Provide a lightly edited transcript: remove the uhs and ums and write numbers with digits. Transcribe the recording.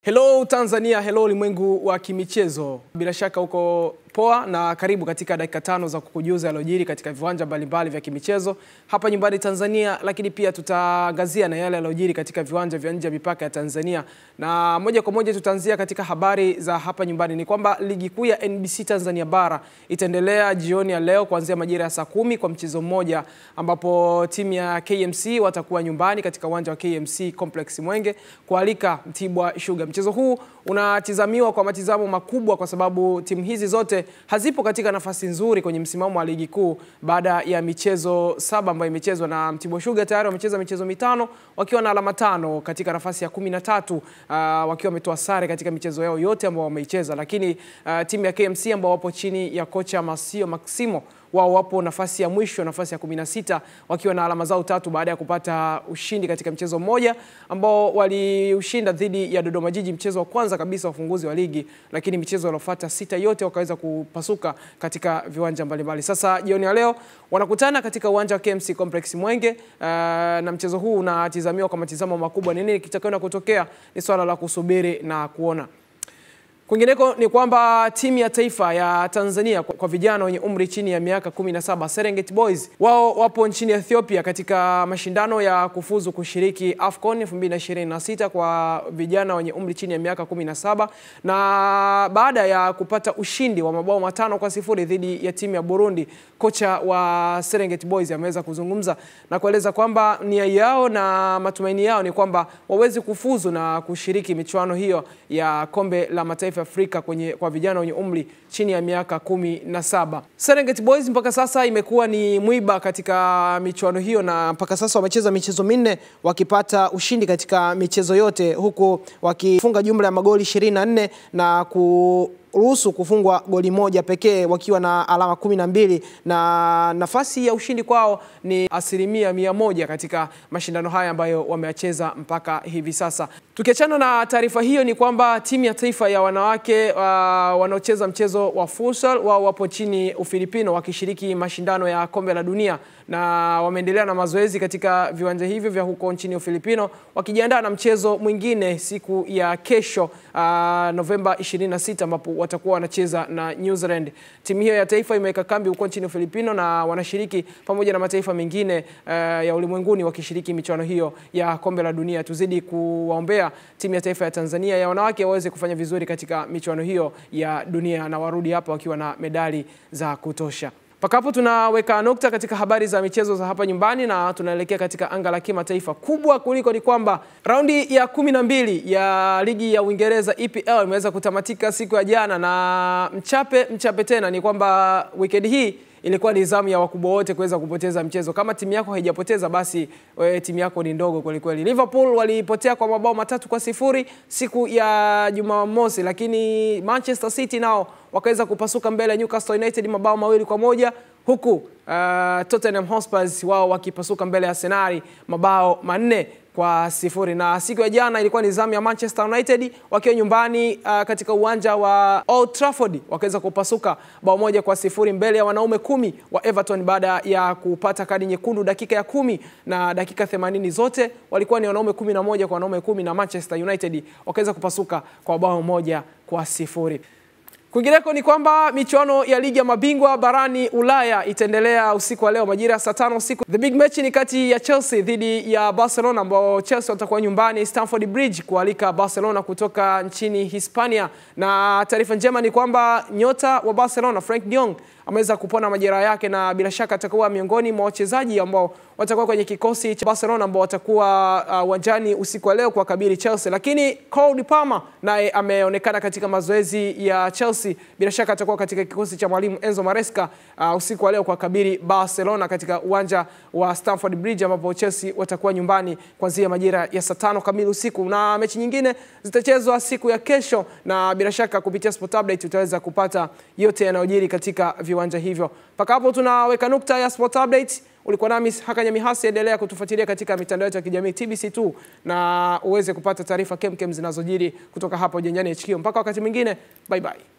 Hello Tanzania, hello ulimwengu wa kimichezo. Bila shaka uko poa na karibu katika dakika 5 za kukujuza yaliyojiri katika viwanja mbalimbali vya kimichezo hapa nyumbani Tanzania, lakini pia tutaangazia na yale yaliyojiri katika viwanja vya nje ya mipaka ya Tanzania. Na moja kwa moja tutaanzia katika habari za hapa nyumbani. Ni kwamba ligi kuu ya NBC Tanzania Bara itaendelea jioni ya leo kuanzia majira ya saa 10 kwa mchezo mmoja, ambapo timu ya KMC watakuwa nyumbani katika uwanja wa KMC Complex Mwenge kualika Mtibwa Sugar. Mchezo huu unatizamiwa kwa matizamo makubwa kwa sababu timu hizi zote hazipo katika nafasi nzuri kwenye msimamo wa ligi kuu baada ya michezo 7 ambayo imechezwa, na Mtibwa Sugar tayari wamecheza michezo 5 wakiwa na alama 5 katika nafasi ya 13, wakiwa wametoa sare katika michezo yao yote ambao wameicheza. Lakini timu ya KMC ambao wapo chini ya kocha Masio Maximo, wao wapo nafasi ya mwisho, nafasi ya 16 wakiwa na alama zao 3 baada ya kupata ushindi katika mchezo mmoja ambao waliushinda dhidi ya Dodoma Jiji, mchezo wa kwanza kabisa ufunguzi wa ligi, lakini michezo iliyofuata 6 yote wakaweza kupasuka katika viwanja mbalimbali. Sasa jioni ya leo wanakutana katika uwanja wa KMC Complex Mwenge, na mchezo huu unatizamiwa kwa matizamo makubwa. Nini kitakayoenda kutokea ni swala la kusubiri na kuona. Kwingineko ni kwamba timu ya taifa ya Tanzania kwa vijana wenye umri chini ya miaka 17, Serengeti Boys, wao wapo nchini Ethiopia katika mashindano ya kufuzu kushiriki AFCON 2026 kwa vijana wenye umri chini ya miaka 17, na baada ya kupata ushindi wa mabao 5-0 dhidi ya timu ya Burundi, kocha wa Serengeti Boys ameweza kuzungumza na kueleza kwamba nia yao na matumaini yao ni kwamba waweze kufuzu na kushiriki michuano hiyo ya kombe la mataifa Afrika kwa vijana wenye umri chini ya miaka 17. Serengeti Boys mpaka sasa imekuwa ni mwiba katika michuano hiyo, na mpaka sasa wamecheza michezo 4 wakipata ushindi katika michezo yote, huku wakifunga jumla ya magoli 24 na ruhusu kufungwa goli moja pekee wakiwa na alama 12, na nafasi ya ushindi kwao ni 100% katika mashindano haya ambayo wameacheza mpaka hivi sasa. Tukiachana na taarifa hiyo ni kwamba timu ya taifa ya wanawake wanaocheza mchezo wa futsal, wao wapo chini Ufilipino wakishiriki mashindano ya kombe la dunia, na wameendelea na mazoezi katika viwanja hivyo vya huko nchini Ufilipino wakijiandaa na mchezo mwingine siku ya kesho Novemba 26 ambapo watakuwa wanacheza na New Zealand. Timu hiyo ya taifa imeweka kambi huko nchini Ufilipino na wanashiriki pamoja na mataifa mengine ya ulimwenguni wakishiriki michuano hiyo ya kombe la dunia. Tuzidi kuwaombea timu ya taifa ya Tanzania ya wanawake waweze kufanya vizuri katika michuano hiyo ya dunia na warudi hapa wakiwa na medali za kutosha. Mpaka hapo tunaweka nukta katika habari za michezo za hapa nyumbani na tunaelekea katika anga la kimataifa. Kubwa kuliko ni kwamba raundi ya 12 ya ligi ya Uingereza EPL imeweza kutamatika siku ya jana, na mchape tena ni kwamba weekend hii ilikuwa ni zamu ya wakubwa wote kuweza kupoteza mchezo. Kama timu yako haijapoteza basi timu yako ni ndogo kweli kweli. Liverpool walipotea kwa mabao 3-0 siku ya Jumamosi, lakini Manchester City nao wakaweza kupasuka mbele ya Newcastle United mabao 2-1, huku Tottenham Hotspur wao wakipasuka mbele ya Arsenal mabao 4-0. Na siku ya jana ilikuwa ni zamu ya Manchester United wakiwa nyumbani katika uwanja wa Old Trafford, wakaweza kupasuka bao 1-0 mbele ya wanaume 10 wa Everton baada ya kupata kadi nyekundu dakika ya 10, na dakika 80 zote walikuwa ni wanaume 11 kwa wanaume 10, na Manchester United wakaweza kupasuka kwa bao 1-0. Kwingineko ni kwamba michuano ya ligi ya mabingwa barani Ulaya itaendelea usiku wa leo majira ya saa 5 usiku. The big match ni kati ya Chelsea dhidi ya Barcelona, ambao Chelsea watakuwa nyumbani Stamford Bridge kualika Barcelona kutoka nchini Hispania. Na taarifa njema ni kwamba nyota wa Barcelona Frank de Jong ameweza kupona majeraha yake, na bila shaka atakuwa miongoni mwa wachezaji ambao watakuwa kwenye kikosi cha Barcelona ambao watakuwa uwanjani usiku wa leo kuwakabili Chelsea. Lakini Cole Palmer naye ameonekana katika mazoezi ya Chelsea, bila shaka atakuwa katika kikosi cha mwalimu Enzo Maresca usiku wa leo kuwakabili Barcelona katika uwanja wa Stamford Bridge, ambapo Chelsea watakuwa nyumbani kuanzia majira ya saa 5 kamili usiku. Na mechi nyingine zitachezwa siku ya kesho, na bila shaka kupitia Sport Update utaweza kupata yote yanayojiri katika viwanja hivyo. Mpaka hapo tunaweka nukta ya Sport Update. Ulikuwa nami Hakanya Mihasi, endelea kutufuatilia katika mitandao yetu ya kijamii TBC2 na uweze kupata taarifa kemkem zinazojiri kutoka hapo Janjani HQ. Mpaka wakati mwingine, bye bye.